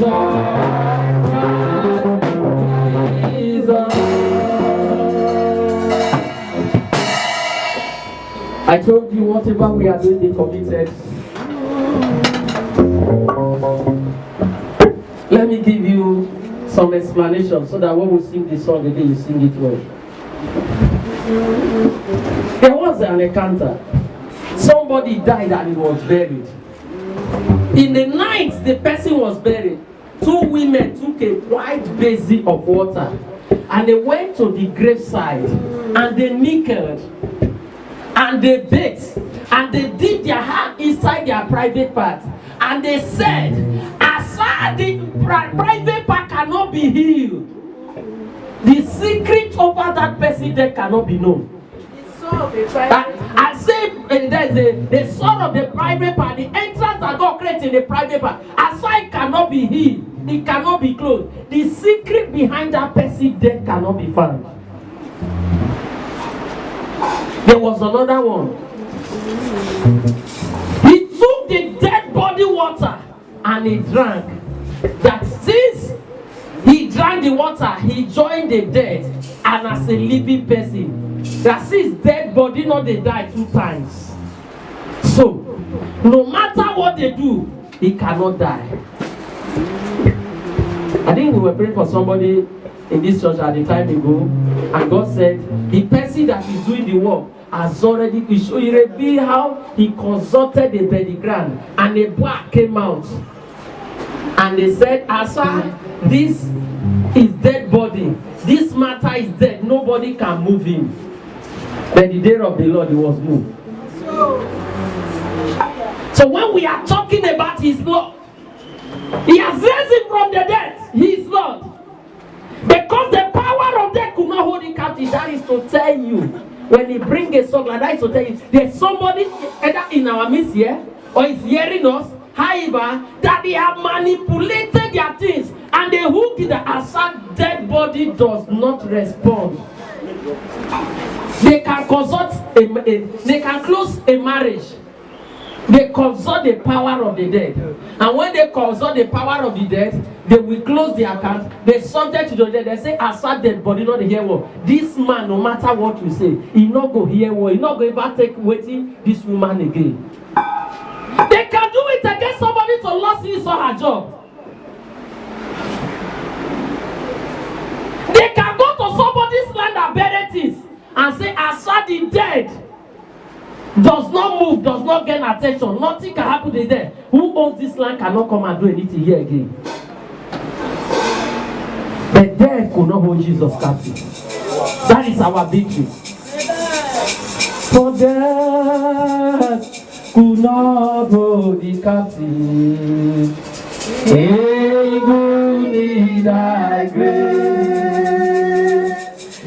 I told you whatever we are doing, they committed. Let me give you some explanation so that when we sing the song again, you sing it well. There was an encounter. Somebody died and he was buried. In the night the person was buried, two women took a white basin of water and they went to the graveside and they nickeled and they baked and they dipped their hand inside their private part and they said, as far as the private part cannot be healed, the secret over that person death cannot be known. I say the soul of the private part, the entrance that God created in the private part, as far as it cannot be healed, it cannot be closed. The secret behind that person death cannot be found. There was another one. He took the dead body water and he drank. That since he drank the water, he joined the dead and as a living person. That since dead body not they die 2 times. So no matter what they do, he cannot die. I think we were praying for somebody in this church at the time ago, and God said the person that is doing the work has already revealed how he consulted the burial ground and a black came out and they said, as far this is dead body, this matter is dead, nobody can move him. But the day of the Lord he was moved. So when we are talking about his Lord, he has raised him from the dead. He is Lord. Because the power of death could not hold him captive. That is to tell you, when he brings a song like that, is to tell you, there's somebody either in our midst here or is hearing us, however, that they have manipulated their things and they hook it as a dead body does not respond. They can consult they can close a marriage. They consult the power of the dead. And when they consult the power of the dead, they will close the account. They subject to the dead. They say, as a dead body, not hear what. This man, no matter what you say, he not go hear what. He not go ever take waiting this woman again. They can do it against somebody to lose his or her job. They can go to somebody's land and bury things and say, as the dead does not move, does not get attention, nothing can happen to them. Who owns this land cannot come and do anything here again. The dead could not hold Jesus captive. That is our victory. For death could not hold the captive. Hey, good is thy grace.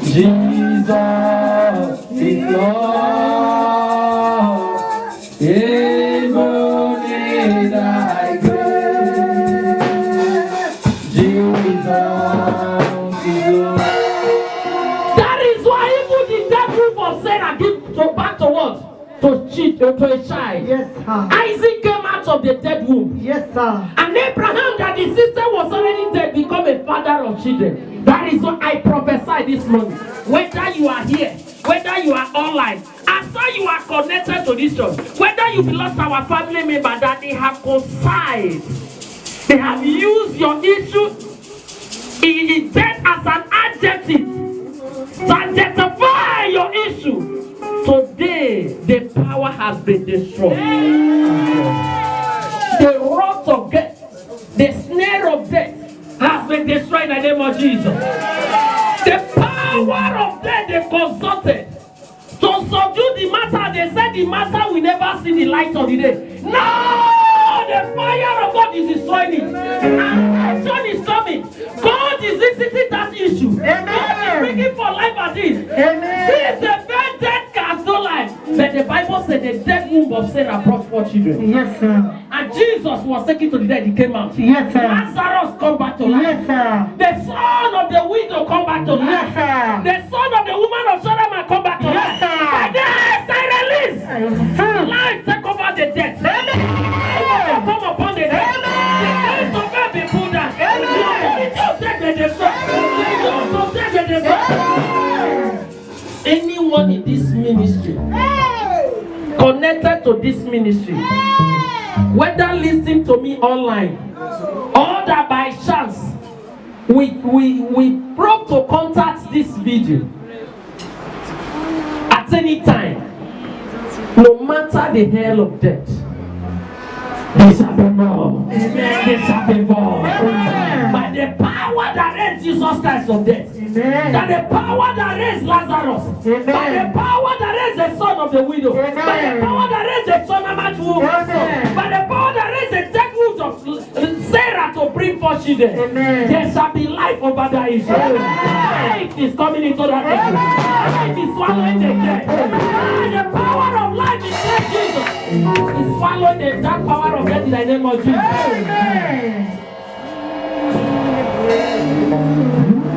Jesus is Lord. Hey, good is thy grace. Jesus is Lord. That is why even the devil for Sarah give back to what? To cheat to a child. Yes, sir. Isaac came out of the dead womb. Yes, sir. And Abraham, that his sister was already dead, become a father of children. That is what I prophesy this morning. Whether you are here, whether you are online, after you are connected to this church, whether you belong to our family member, that they have conspired, they have used your issue in death as an adjective to identify your issue. Today, the power has been destroyed. The rot of death, the snare of death has been destroyed in the name of Jesus. The power of death they consulted to subdue the matter. They said the matter will never see the light of the day. No! The fire of God is destroying it. And action is coming. God is visiting that issue. Amen. God is bringing for life at this. Amen. Since the very dead cast no life. But the Bible said the dead womb of Sarah brought 4 children. Yes, sir. And Jesus was taken to the dead. He came out. Yes, sir. Lazarus come back to life. Yes, sir. The son of the widow come back to life. Yes, sir. The son of the woman of Sodom come back to Yes, life. sir. And then I release. Life take over the dead. Come upon the dead. The gates of hell be pulled down. to this ministry, whether listening to me online or that by chance we probe to contact this video at any time, no matter the hell of death, they shall be more. They shall be more. By the power that raised Jesus Christ from death, by the power that raised Lazarus, by the power that raised the son of the widow, by the power that raised the son of Matthew, by the power that raised the techniques of Sarah to bring forth children, there shall be life over that issue. Life is coming into that issue. Life is swallowing the dead. The power of life is Christ Jesus. Is swallowing that power of death in the name of Jesus.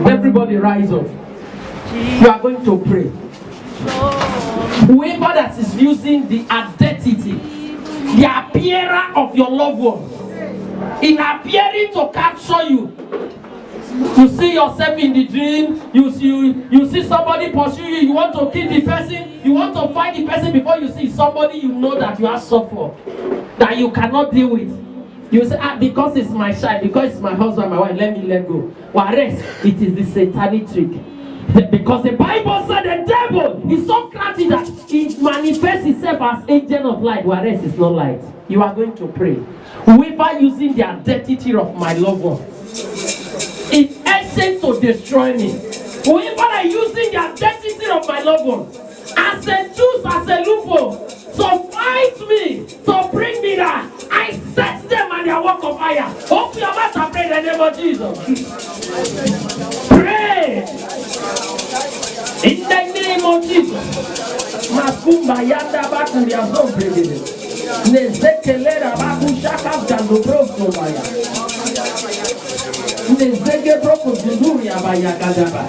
Everybody rise up. You are going to pray. Whoever that is using the identity, the appearance of your loved one, in appearing to capture you, you see yourself in the dream, you see somebody pursue you, you want to kill the person, you want to fight the person before you see somebody you know that you have suffered, that you cannot deal with. You say, because it's my child, because it's my husband, my wife, let me let go. Whereas it is the satanic trick. Because the Bible said the devil is so crafty that it manifests itself as agent of light, whereas it's not light. You are going to pray. Whoever using the identity of my loved one in essence to destroy me. Whoever are using the identity of my loved one as a choose, as a loophole, to fight me, to bring me down, I set them on their walk of fire. Open your mouth and pray in the name of Jesus. Pray in the name of Jesus. Makumba yanda baku ya zombre gede. Nezekelera baku shaka jando broko baya. Nezege broko zunduri abaya gadaba.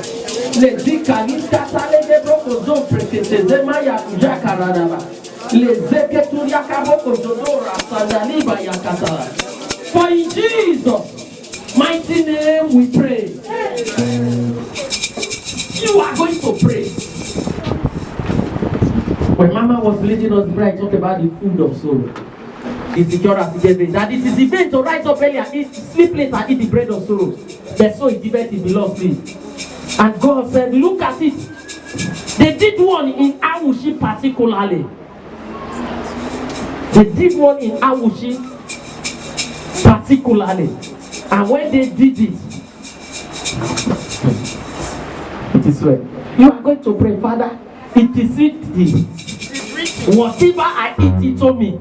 Nezika niskata lege broko zombre kete zemaya kujakarada. For in Jesus' mighty name we pray. You are going to pray. When Mama was leading us prayer, I talked about the food of sorrow. It's the cure as the day. That it is the way to rise up earlier, eat, sleep late and eat the bread of sorrow. The soul is given it belongs to it. And God said, look at it. They did one in Awushi particularly. They did one in Awushi particularly. And when they did it, it is well. You are going to pray, Father, it is written, whatever I eat into me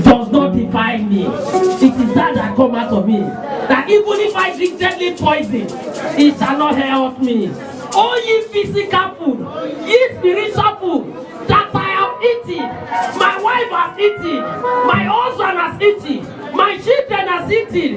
does not define me. It is that come out of me. That even if I drink deadly poison, it shall not hurt me. All ye physical food, ye spiritual food that I have eaten, my wife has eaten, my husband has eaten, my children has eaten,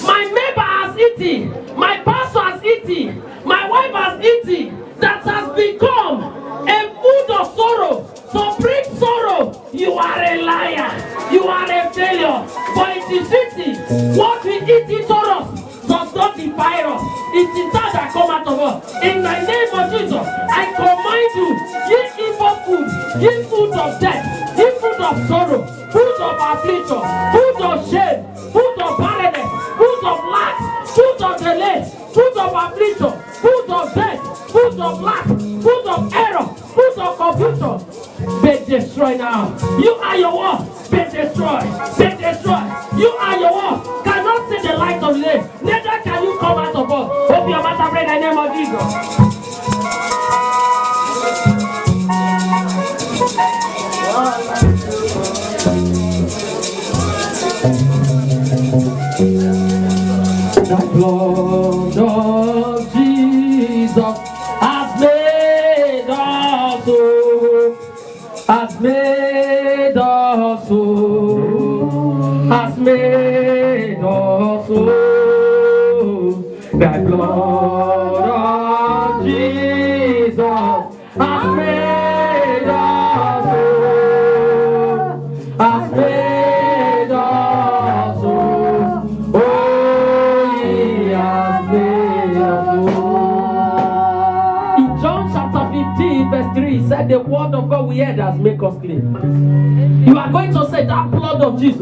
my neighbor has eaten, my pastor has eaten, my wife has eaten, that has become a food of sorrow. So bring sorrow. You are a liar. You are a failure. For it is written, what we eat into us does not defile us. It is that come out of us. In the name of Jesus, I command you, ye evil food, ye food of death, ye food of sorrow, food of affliction, food of shame, food of barrenness, food of lack, food of delay, food of affliction, food of death, food of lack, food of error, food of confusion. Be destroyed now. You are your word. Be destroyed. Be destroyed. You are your word. Cannot see the light of the day. Neither can you come out of us. Open your mouth and pray in the name of Jesus. The blood of Jesus has made us whole. Has made us whole. Has made us whole. The blood of Jesus has made us whole. Has made us whole. Oh, He has made us whole. In John chapter 15, verse 3, he said, and the word of God we heard has made us clean. You are going to say that blood of Jesus,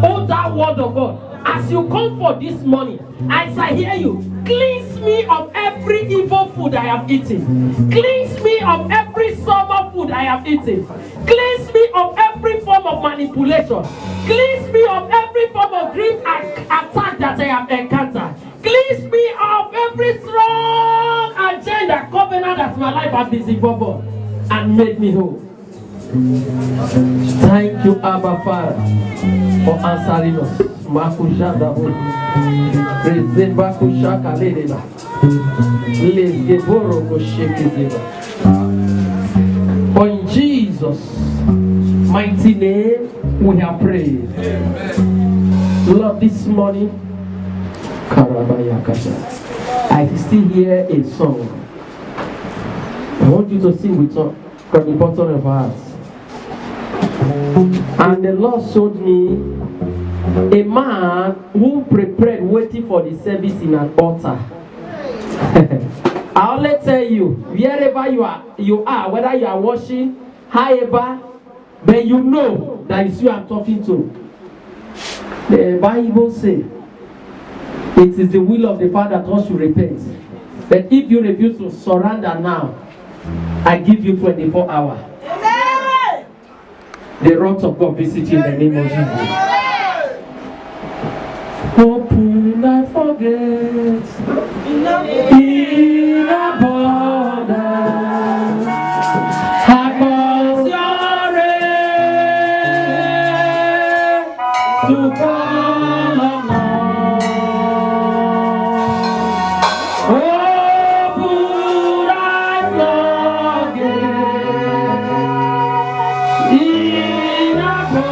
oh that word of God. As you come for this morning, as I hear you, cleanse me of every evil food I have eaten. Cleanse me of every summer food I have eaten. Cleanse me of every form of manipulation. Cleanse me of every form of dream attack that I have encountered. Cleanse me of every strong agenda, covenant that my life has been involved and made me whole. Thank you, Abba Father, for answering us. Makusha Dabu, Present Bakusha Kaledeba, Les Geboro Koshekizeba. For in Jesus' mighty name we have prayed. Lord, this morning, Karabaya Kasha, I still hear a song. I want you to sing with us from the bottom of our hearts. And the Lord showed me a man who prepared waiting for the service in an altar. I only tell you, wherever you are, whether you are washing, however, then you know that it's you I'm talking to. The Bible says it is the will of the Father that us to repent. But if you refuse to surrender now, I give you 24 hours. Amen. The wrath of God visit you in the name of Jesus. Open, I forget in abundance. Across your rain to call along. Open, I forget in abundance.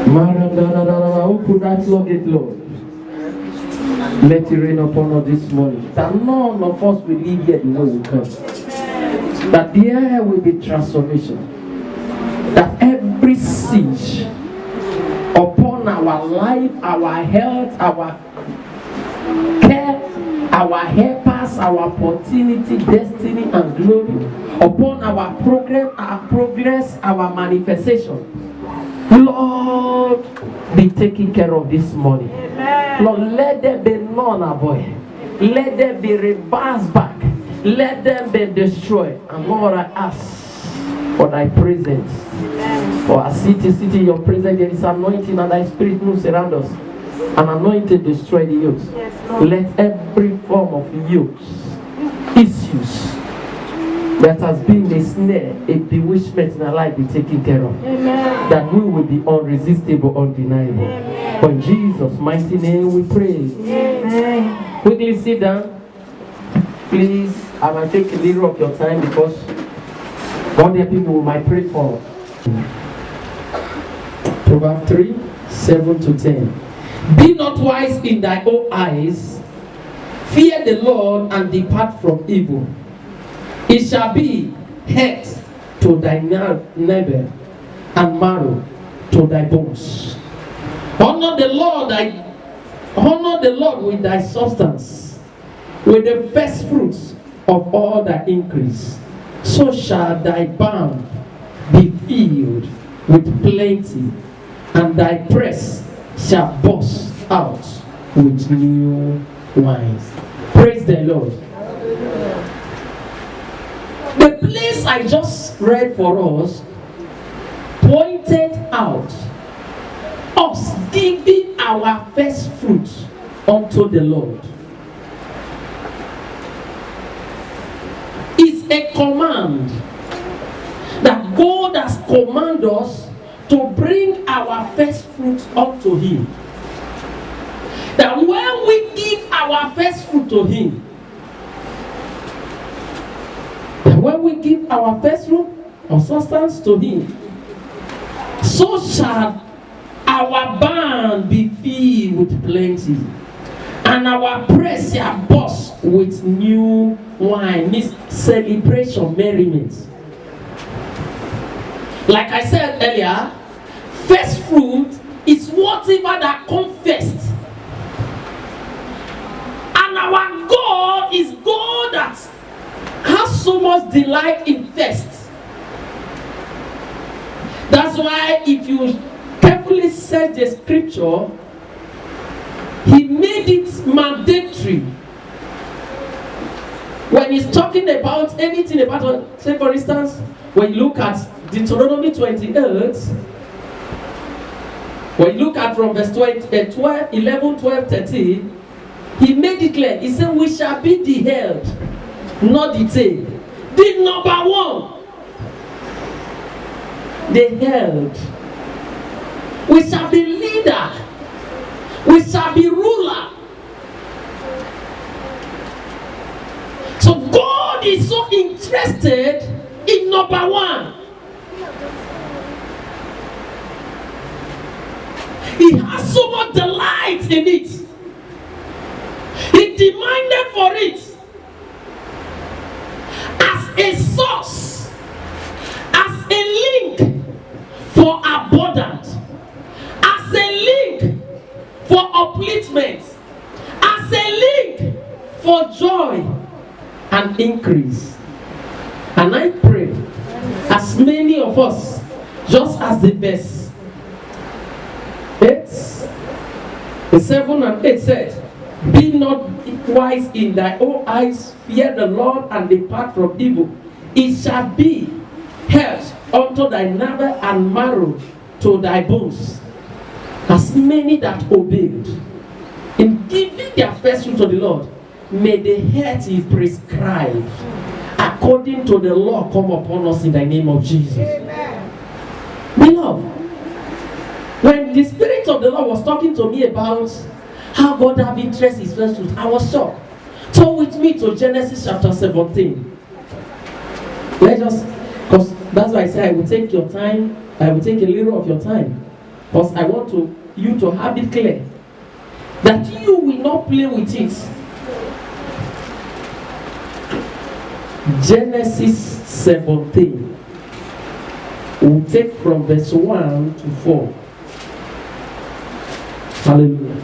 Open that floodgate, Lord. Let it rain upon us this morning. That none of us will leave here the way we come. That there will be transformation. That every siege upon our life, our health, our care, our helpers, our opportunity, destiny, and glory, upon our progress, our manifestation, Lord, be taken care of this morning. Amen. Lord, let there be none avoid. Let them be reversed back. Let them be destroyed. And Lord, I ask for thy presence. Amen. For our city, your presence, there is anointing, and thy spirit moves around us. An anointing destroy the yokes. Yes, let every form of yokes, issues that has been a snare, a bewitchment in our life be taken care of. Amen. That we will be unresistible, undeniable. Amen. For in Jesus' mighty name we pray. Amen. Quickly sit down. Please, I might take a little of your time because God help people we might pray for. Proverbs 3:7-10. Be not wise in thy own eyes. Fear the Lord and depart from evil. It shall be health to thy neighbor and marrow to thy bones. Honor the Lord with thy substance, with the first fruits of all thy increase. So shall thy barn be filled with plenty, and thy press shall burst out with new wines. Praise the Lord. The place I just read for us pointed out us giving our first fruit unto the Lord. It's a command that God has commanded us to bring our first fruit unto Him. That when we give our first fruit to Him, or substance to Him, so shall our barn be filled with plenty, and our press shall burst with new wine. Means celebration, merriment. Like I said earlier, first fruit is whatever that comes first. And our God is God that has so much delight in first. That's why if you carefully search the scripture, He made it mandatory. When He's talking about anything about, say for instance, when you look at Deuteronomy 28, when you look at from verse 11, 12, 13, He made it clear. He said, we shall be the head, not the tail. The number one, the head. We shall be leader. We shall be ruler. So God is so interested in number one. He has so much delight in it. He demanded for it as a source, as a link for abundance, as a link for upliftment, as a link for joy and increase. And I pray, as many of us, just as the verse 7 and 8 said, be not wise in thy own eyes, fear the Lord and depart from evil. It shall be health unto thy neighbor and marrow to thy bones. As many that obeyed in giving their first fruit to the Lord, may the health He prescribed according to the law come upon us in the name of Jesus. Amen. Beloved, when the Spirit of the Lord was talking to me about how God have interest in His first fruit, I was shocked. Turn with me to Genesis chapter 17. Let's just, because that's why I say I will take your time, I will take a little of your time. Because I want you to have it clear that you will not play with it. Genesis 17. We'll take from verse 1 to 4. Hallelujah.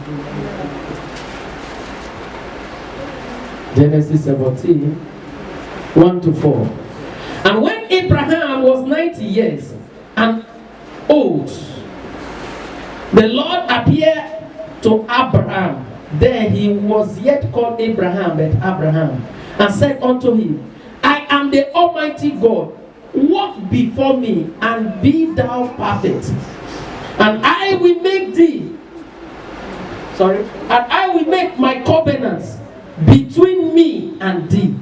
Genesis 17, 1 to 4. And when Abraham was 90 years and old, the Lord appeared to Abraham. Then he was yet called Abraham, but Abraham, and said unto him, I am the Almighty God. Walk before me, and be thou perfect. And I will make my covenants between me and thee,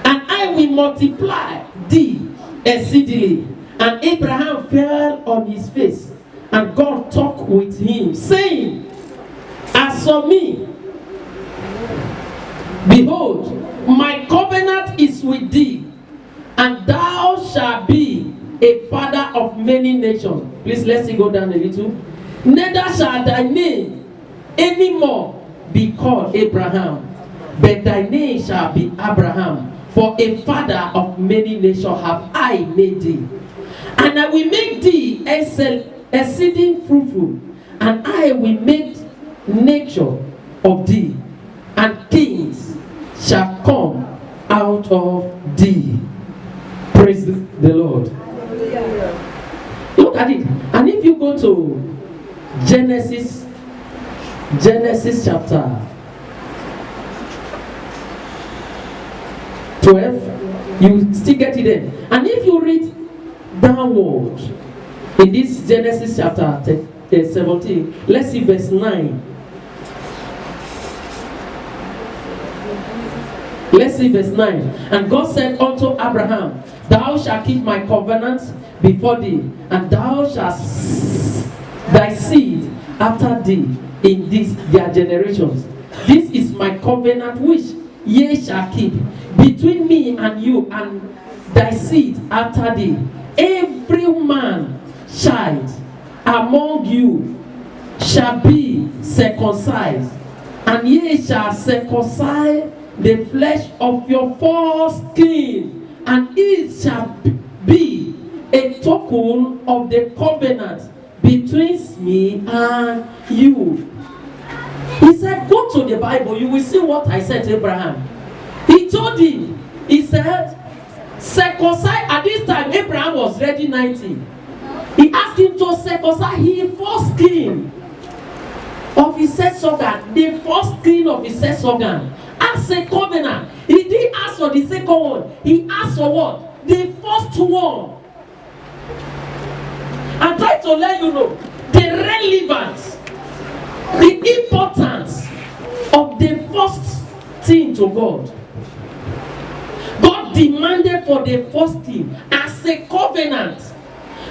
and I will multiply thee exceedingly. And Abraham fell on his face, and God talked with him, saying, As for me, behold, my covenant is with thee, and thou shalt be a father of many nations. Please, let's go down a little. Neither shall thy name anymore be called Abraham, but thy name shall be Abraham, for a father of many nations have I made thee. And I will make thee exceeding fruitful, and I will make nature of thee, and kings shall come out of thee. Praise the Lord. Look at it. And if you go to Genesis chapter 12, you still get it there. And if you read downward in this Genesis chapter 17, let's see verse 9. Let's see verse 9. And God said unto Abraham, Thou shalt keep my covenant before thee, and thou shalt thy seed after thee in their generations. This is my covenant which ye shall keep between me and you and thy seed after thee. Every man child among you shall be circumcised, and ye shall circumcise the flesh of your foreskin, and it shall be a token of the covenant between me and you. He said, go to the Bible, you will see what I said to Abraham. He told him, he said, circumcise. At this time, Abraham was already 90. He asked him to circumcise his foreskin of his sex organ, the foreskin of his sex organ, as a covenant. He didn't ask for the second one. He asked for what? The first one. I'm trying to let you know the relevance, the importance of the first thing to God. God demanded for the first thing as a covenant.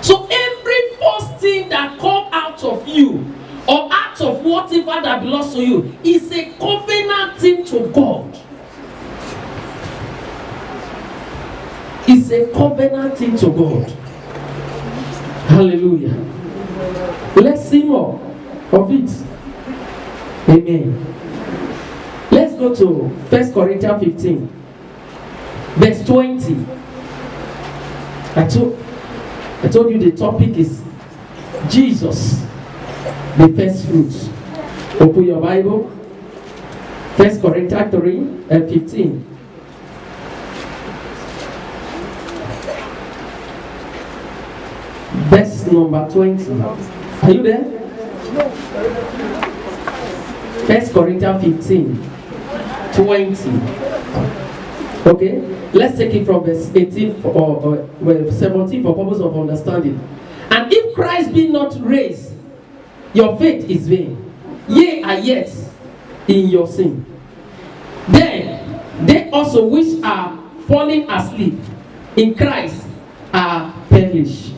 So every first thing that comes out of you or out of whatever that belongs to you is a covenant thing to God. It's a covenant thing to God. Hallelujah. Let's see more of it. Amen. Let's go to 1 Corinthians 15, verse 20. I told you the topic is Jesus, the first fruits. Open your Bible. 1 Corinthians 15. Verse number 20. Are you there? 1 Corinthians 15, 20. Okay? Let's take it from verse 18 or 17 for purpose of understanding. And if Christ be not raised, your faith is vain. Ye are yet in your sin. Then they also which are falling asleep in Christ are perished.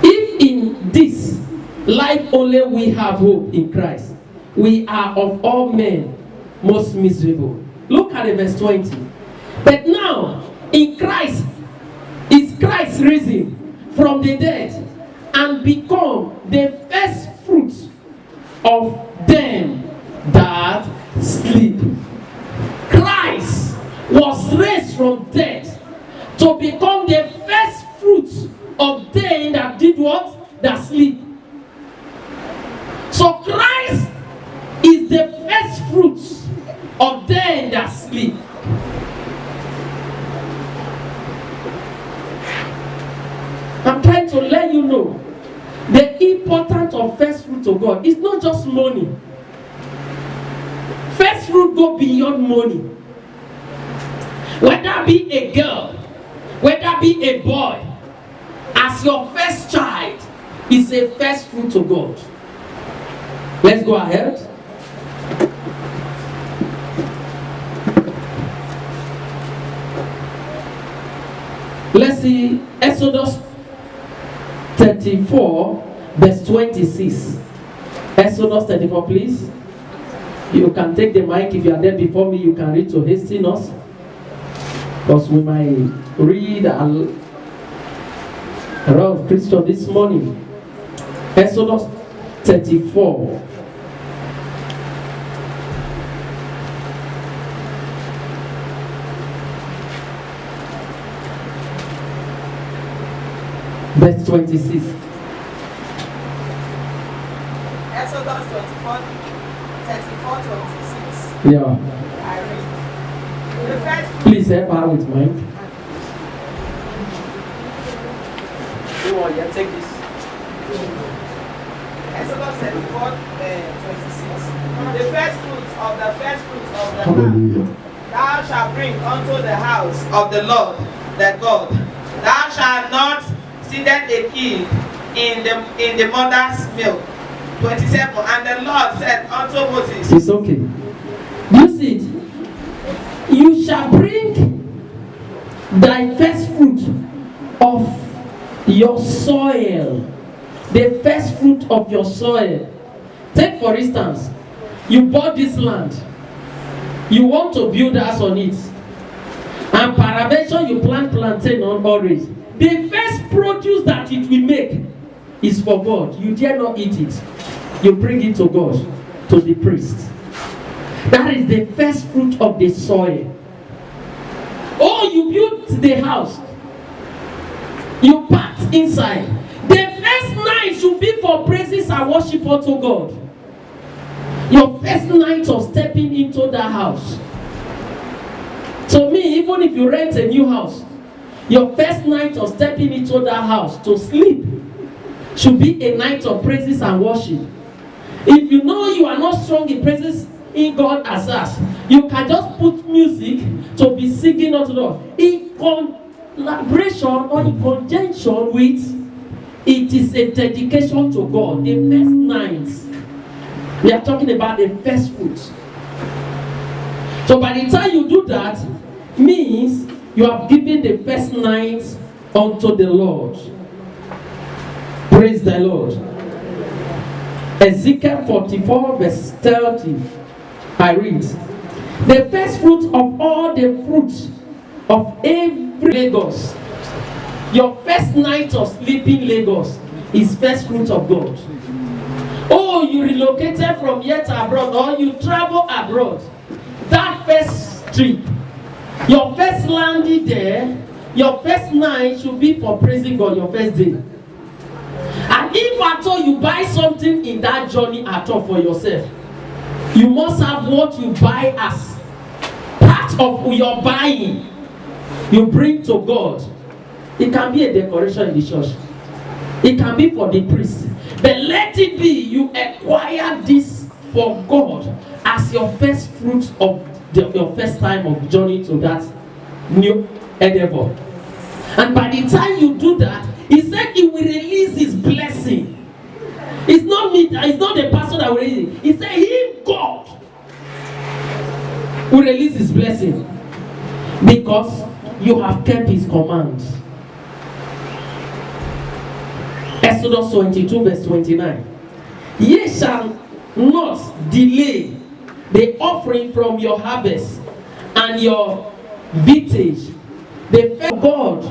If in this life only we have hope in Christ, we are of all men most miserable. Look at verse 20. But now in Christ is Christ risen from the dead and become the first of them that sleep. Christ was raised from death to become the first fruits of them that did what? That sleep. So Christ is the first fruits of them that sleep. I'm trying to let you know the importance of first fruit to God. It's not just money. First fruit go beyond money. Whether be a girl, whether be a boy, as your first child is a first fruit to God. Let's go ahead. Let's see Exodus 34 verse 26. Exodus 34, please. You can take the mic. If you are there before me, you can read to hasten us, because we might read a lot of Christian this morning. Exodus 34. Verse 26. Exodus 34, 26. Yeah. I read. The first Please help her with mine. yeah, take this. Exodus 34, 26. The first fruits of the land thou shalt bring unto the house of the Lord thy God. Thou shalt not seethe a kid in the mother's milk. 27. And the Lord said unto Moses. It's okay. You see it. You shall bring thy first fruit of your soil. The first fruit of your soil. Take for instance, you bought this land. You want to build a house on it. And peradventure you plant plantain on orange. The first produce that it will make is for God. You dare not eat it. You bring it to God, to the priest. That is the first fruit of the soil. Oh, you built the house. You packed inside. The first night should be for praises and worship unto God. Your first night of stepping into that house. To me, even if you rent a new house, your first night of stepping into that house to sleep should be a night of praises and worship. If you know you are not strong in praises in God as us, you can just put music to be singing unto God. In collaboration or in conjunction with, it is a dedication to God. The first night. We are talking about the first fruits. So by the time you do that, means you have given the first night unto the Lord. Praise the Lord. Ezekiel 44 verse 30. I read. The first fruit of all the fruits of every Lagos. Your first night of sleeping Lagos is first fruit of God. Oh, you relocated from yet abroad or you travel abroad. That first trip, your first landing there, your first night should be for praising God, your first day. And if at all you buy something in that journey at all for yourself, you must have what you buy as part of your buying. You bring to God. It can be a decoration in the church. It can be for the priest. But let it be you acquire this for God as your first fruit of your first time of journey to that new endeavor. And by the time you do that, he said he will release his blessing. It's not me, it's not the pastor that will release it. He said he, God, will release his blessing because you have kept his commands. Exodus 22 verse 29. Ye shall not delay the offering from your harvest and your vintage. The first God,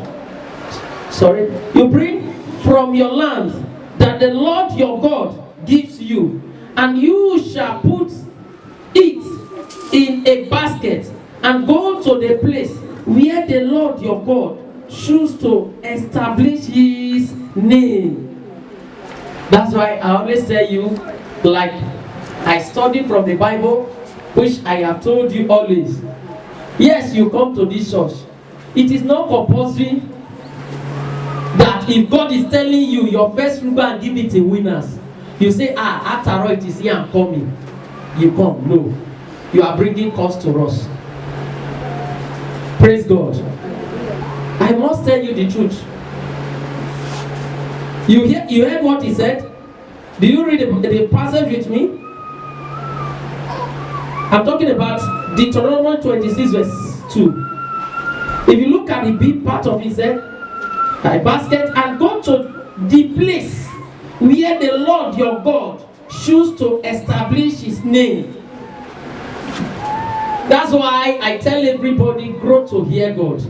you bring from your land that the Lord your God gives you, and you shall put it in a basket and go to the place where the Lord your God choose to establish his name. That's why I always tell you, like I study from the Bible, which I have told you always. Yes, you come to this church. It is not compulsory that if God is telling you your first fruit, go and give it to winners. You say, after all, it is here, I'm coming. You come. No. You are bringing cost to us. Praise God. I must tell you the truth. You heard what he said? Do you read the passage with me? I'm talking about Deuteronomy 26 verse 2. If you look at the big part of it, he said, a basket, and go to the place where the Lord your God choose to establish his name. That's why I tell everybody, grow to hear God.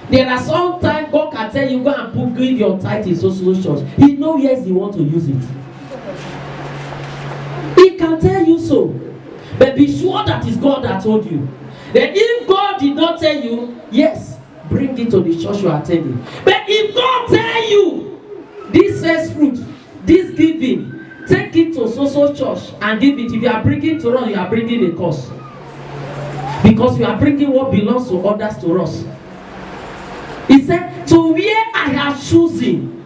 There are some times God can tell you, go and give your tithe in social church. He knows yes, he wants to use it. He can tell you so. But be sure that it's God that told you. Then if God did not tell you, yes, bring it to the church you are attending. But if God tell you, this first fruit, this giving, take it to social church and give it. If you are bringing to us, you are bringing a cost. Because you are bringing what belongs to others to us. He said, to where I have chosen.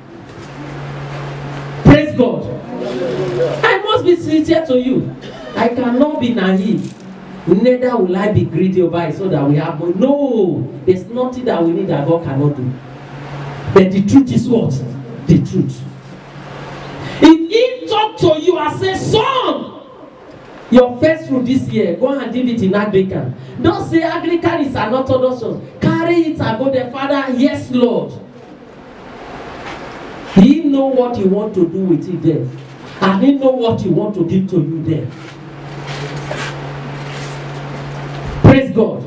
Praise God. I must be sincere to you. I cannot be naive. Neither will I be greedy over it so that we have more. No, there's nothing that we need that God cannot do. But the truth is what? The truth. If he talk to you and say, son, your first fruit this year, go and give it in Anglican. Don't say Anglican is an Orthodox church. Carry it and go there, Father. Yes, Lord. He know what he want to do with it there. And he know what he want to give to you there. Praise God.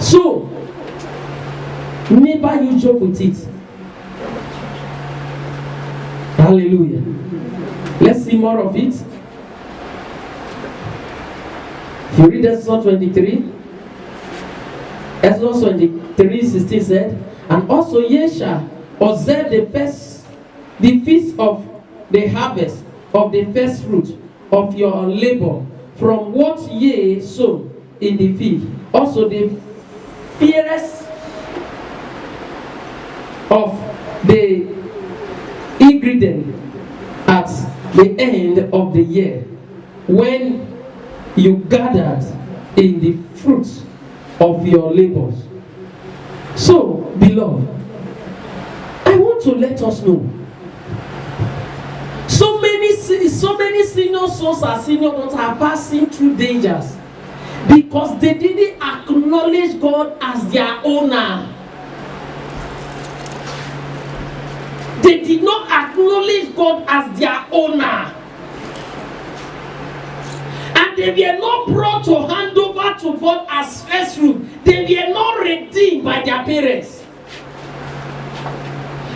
So, never you joke with it. Hallelujah. Let's see more of it. If you read Exodus 23, Exodus 23:16 said, and also ye shall observe the feast of the harvest of the first fruit of your labor from what ye sow in the field. Also the fairest of the ingredient at the end of the year, when you gathered in the fruits of your labors. So, beloved, I want to let us know. So many senior souls and senior daughters are passing through dangers because they didn't acknowledge God as their owner. They did not acknowledge God as their owner. And they were not brought to hand over to God as first fruit. They were not redeemed by their parents.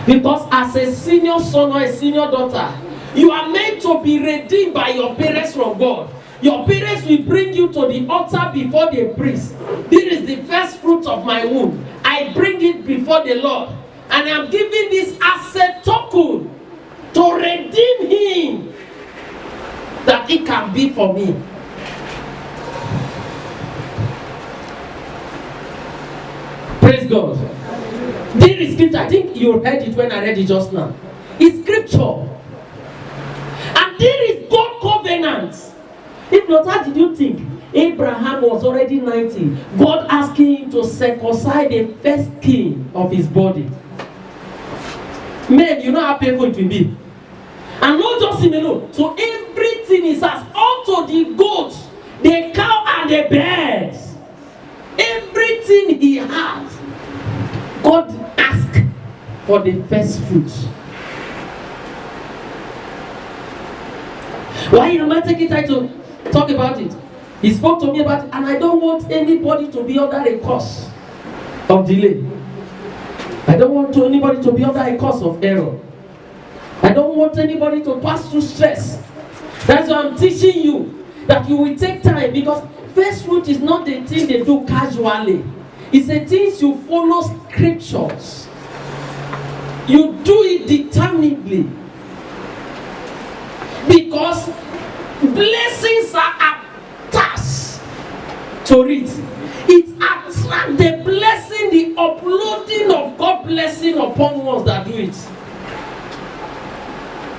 Because as a senior son or a senior daughter, you are meant to be redeemed by your parents from God. Your parents will bring you to the altar before the priest. This is the first fruit of my womb. I bring it before the Lord. And I'm giving this as a token to redeem him, that it can be for me. Praise God. This is scripture. I think you heard it when I read it just now. It's scripture. And there is God covenant. If not, how did you think Abraham was already 90? God asking him to circumcise the first skin of his body. Men, you know how painful it will be. And not just him alone. So everything is as unto the goats, the cow and the birds. Everything he had, God asked for the first fruits. Why am I taking time to talk about it? He spoke to me about it, and I don't want anybody to be under a curse of delay. I don't want anybody to be under a curse of error. I don't want anybody to pass through stress. That's why I'm teaching you that you will take time, because first fruit is not the thing they do casually. It's the things you follow scriptures. You do it determinedly. Because blessings are attached to it. It attracts the blessing, the uploading of God blessing upon ones that do it.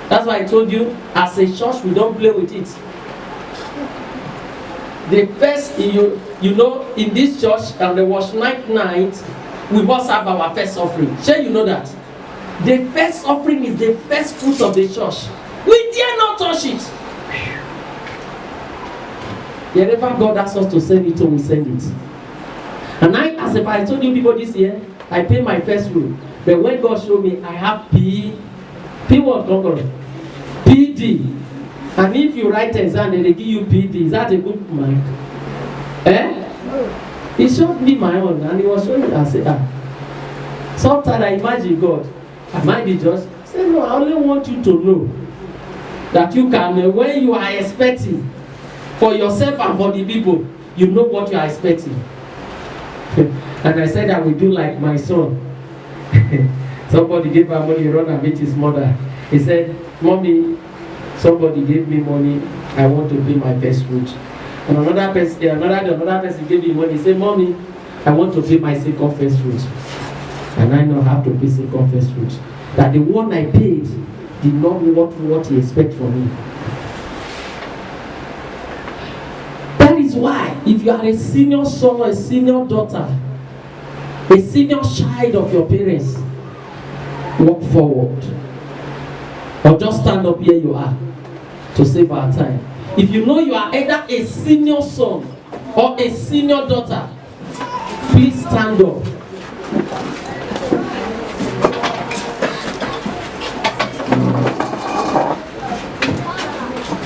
That's why I told you, as a church, we don't play with it. The first, you know, in this church, and there was night, we must have our first offering. Sure, you know that. The first offering is the first fruit of the church. We dare not touch it. Wherever God asks us to send it to, we send it. And as if I told you people this year, I pay my first fruit. But when God showed me, I have P what, Conqueror? PD. And if you write exam and they give you PD, is that a good mark? He showed me my own, and he was showing me. I said, Sometimes I imagine God, am I the judge? I said, no, I only want you to know that you can, when you are expecting for yourself and for the people, you know what you are expecting. And I said I will do like my son. Somebody gave her money, run and meet his mother. He said, Mommy, somebody gave me money, I want to pay my first fruit. And another person gave me money. He said, Mommy, I want to pay my second first fruit. And I know how to pay second first fruit. That the one I paid did not know what he expects from me. That is why, if you are a senior son or a senior daughter, a senior child of your parents, walk forward. Or just stand up here you are to save our time. If you know you are either a senior son or a senior daughter, please stand up.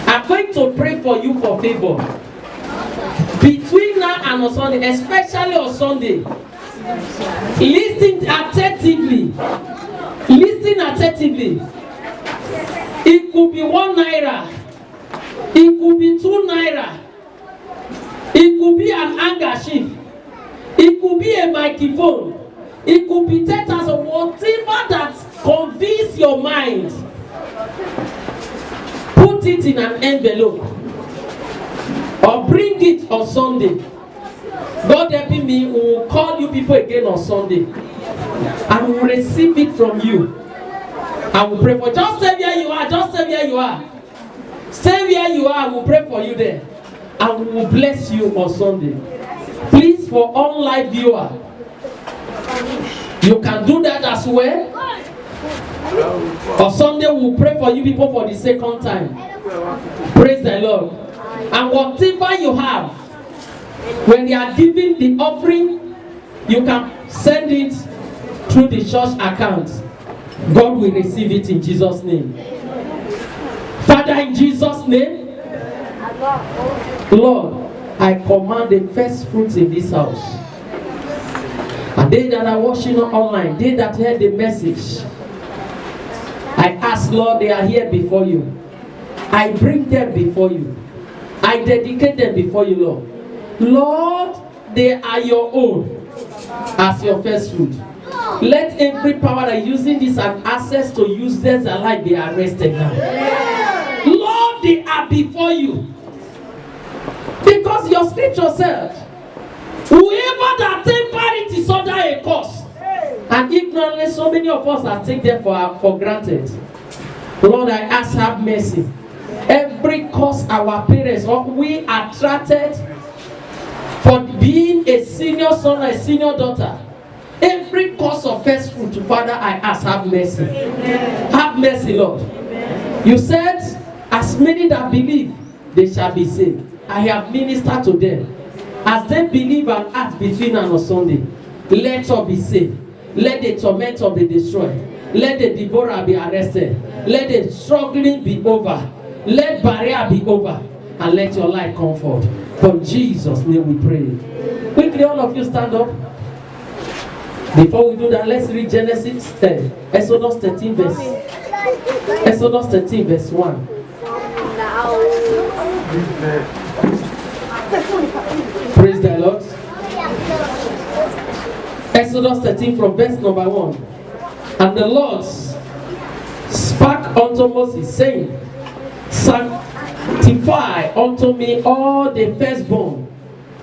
I'm going to pray for you for favor. Between now and on Sunday, especially on Sunday, listen attentively. Listen attentively. It could be 1 naira. It could be 2 naira. It could be an handkerchief. It could be a microphone. It could be 10,000. Whatever that convinces your mind, put it in an envelope or bring it on Sunday. God helping me, we will call you people again on Sunday and we will receive it from you. I will pray for. Just stay where you are. Just stay where you are. Stay where you are. I will pray for you there, and we will bless you on Sunday. Please, for online viewer, you can do that as well. On Sunday, we will pray for you people for the second time. Praise the Lord. And whatever you have, when they are giving the offering, you can send it through the church account. God will receive it in Jesus' name. Father, in Jesus' name, Lord, I command the first fruits in this house. And they that are watching online, they that heard the message, I ask, Lord, they are here before you. I bring them before you. I dedicate them before you, Lord. Lord, they are your own as your first fruit. Let every power that using this and access to use their life be arrested now. Lord, they are before you. Because your scripture said, whoever that temper it is under a curse. And ignorantly, so many of us are taken them for granted. Lord, I ask, have mercy. Every curse our parents or we attracted for being a senior son or a senior daughter, every cause of first fruit, Father, I ask, have mercy. Amen. Have mercy, Lord. Amen. You said, as many that believe, they shall be saved. I have ministered to them. As they believe and act between and on Sunday, let us be saved. Let the tormentor be destroyed. Let the devourer be arrested. Let the struggling be over. Let barrier be over. And let your light come forth. For Jesus' name we pray. Quickly, all of you stand up. Before we do that, let's read Genesis 10. Exodus 13 verse 1. Praise the Lord. Exodus 13 from verse number 1. And the Lord spake unto Moses, saying, Sanctify unto me all the firstborn,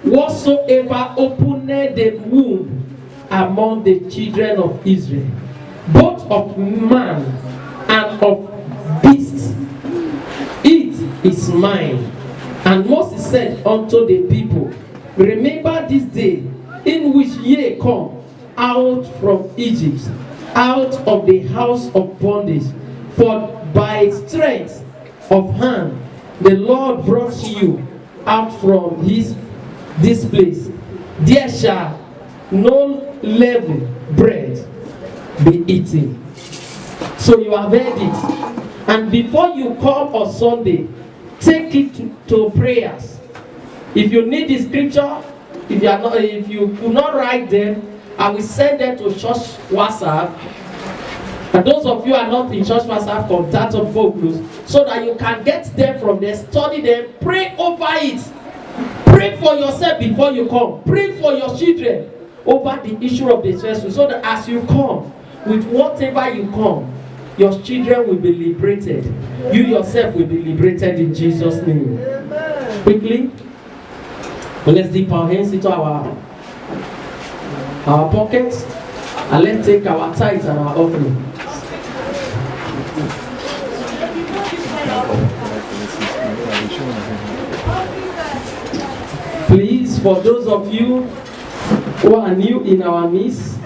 whatsoever opened the womb among the children of Israel, both of man and of beast. It is mine. And Moses said unto the people, Remember this day in which ye come out from Egypt, out of the house of bondage. For by strength of hand the Lord brought you out from this place. There shall no leavened bread be eaten. So you have heard it. And before you come on Sunday, take it to prayers. If you need the scripture, if you could not write them, I will send them to church WhatsApp. And those of you who are not in church WhatsApp, contact of focus, so that you can get them from there, study them, pray over it. Pray for yourself before you come. Pray for your children over the issue of the stressful, so that as you come, with whatever you come, your children will be liberated. You yourself will be liberated in Jesus' name. Amen. Quickly, let's dip our hands into our pockets and let's take our tithes and our offering. Please, for those of you who are new in our midst,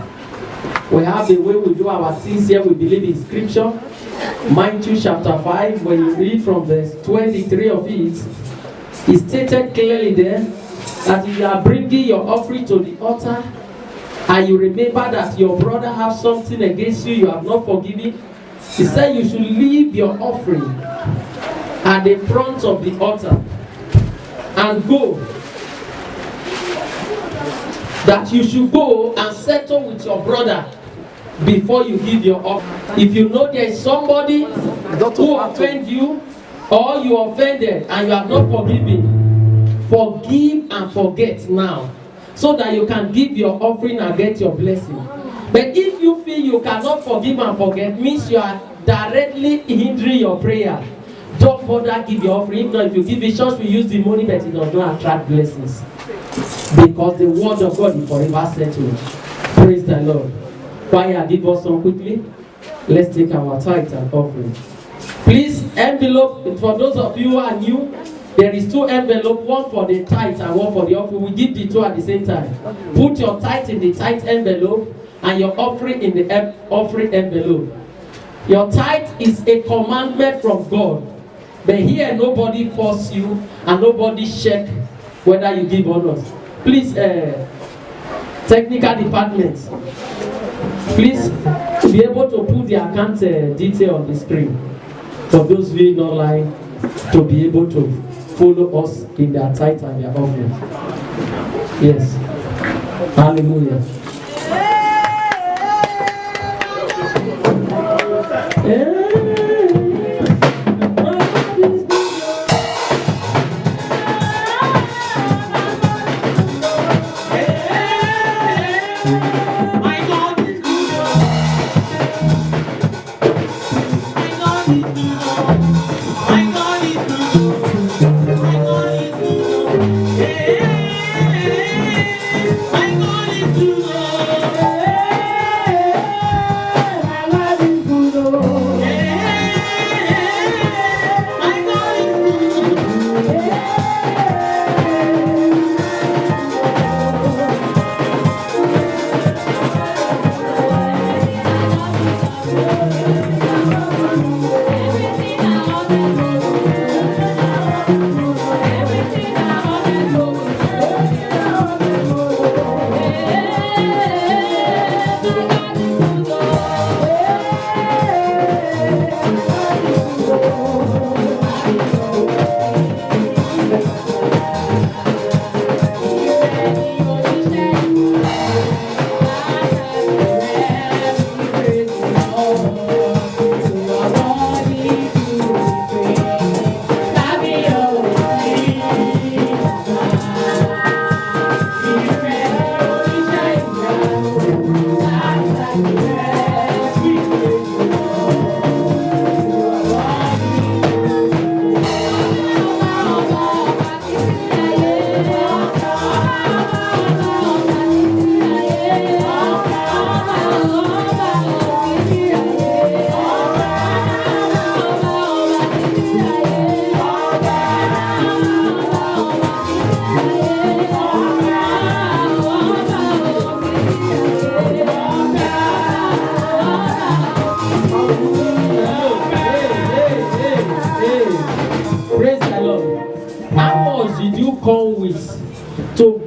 we have the way we do our things here. We believe in scripture. Matthew chapter 5, when you read from verse 23 of it, it's stated clearly there that if you are bringing your offering to the altar and you remember that your brother has something against you, you have not forgiven, he said you should leave your offering at the front of the altar and go. That you should go and settle with your brother before you give your offering. If you know there is somebody who offended you or you offended and you have not forgiven, forgive and forget now, so that you can give your offering and get your blessing. But if you feel you cannot forgive and forget, means you are directly hindering your prayer. Don't bother give your offering. If not, if you give it, church will use the money, but it does not attract blessings. Because the word of God is forever settled. Praise the Lord. Choir, give us some quickly. Let's take our tithe and offering. Please, envelope, for those of you who are new, there is 2 envelopes, one for the tithe and one for the offering. We give the 2 at the same time. Put your tithe in the tithe envelope and your offering in the offering envelope. Your tithe is a commandment from God. But here, nobody force you and nobody check whether you give or not. Please, technical department, please be able to put the account detail on the screen for those viewing online to be able to follow us in their tithe and their offering. Yes. Hallelujah.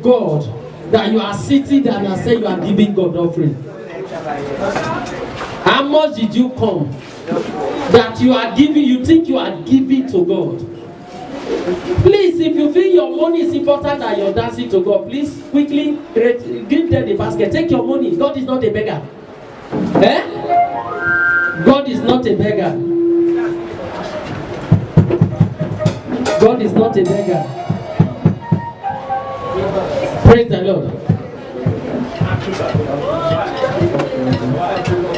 God that you are sitting there and say you are giving God offering? How much did you come that you are giving, you think you are giving to God? Please, if you feel your money is important than your dancing to God, please quickly give them the basket. Take your money. God is not a beggar. Eh? God is not a beggar. God is not a beggar. Praise the Lord.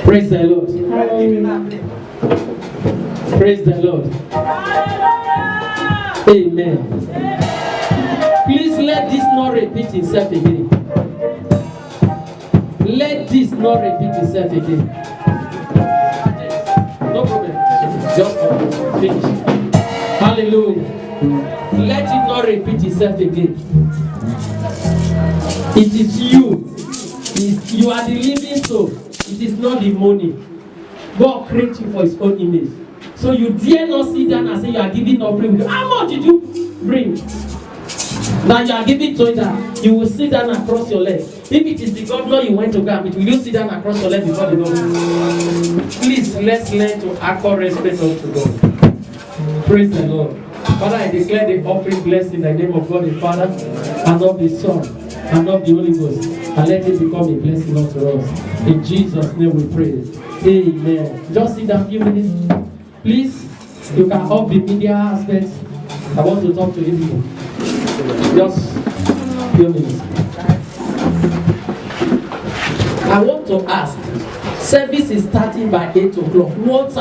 Praise the Lord. Praise the Lord. Amen. Please let this not repeat itself again. Let this not repeat itself again. No problem. Just finish. Hallelujah. Let it not repeat itself again. It is you. You are the living soul. It is not the money. God created you for his own image. So you dare not sit down and say you are giving offering. How much did you bring? Now you are giving to that. You will sit down and cross your legs. If it is the governor you went to go and meet, will you sit down and cross your legs before the governor? Please, let's learn to accord respect unto God. Praise the Lord. Father, I declare the offering blessed in the name of God the Father, and of the Son, and of the Holy Ghost. And let it become a blessing unto us. In Jesus' name we pray. Amen. Just sit down a few minutes. Please, you can off the media aspects. I want to talk to you. Just a few minutes. I want to ask, service is starting by 8 o'clock. What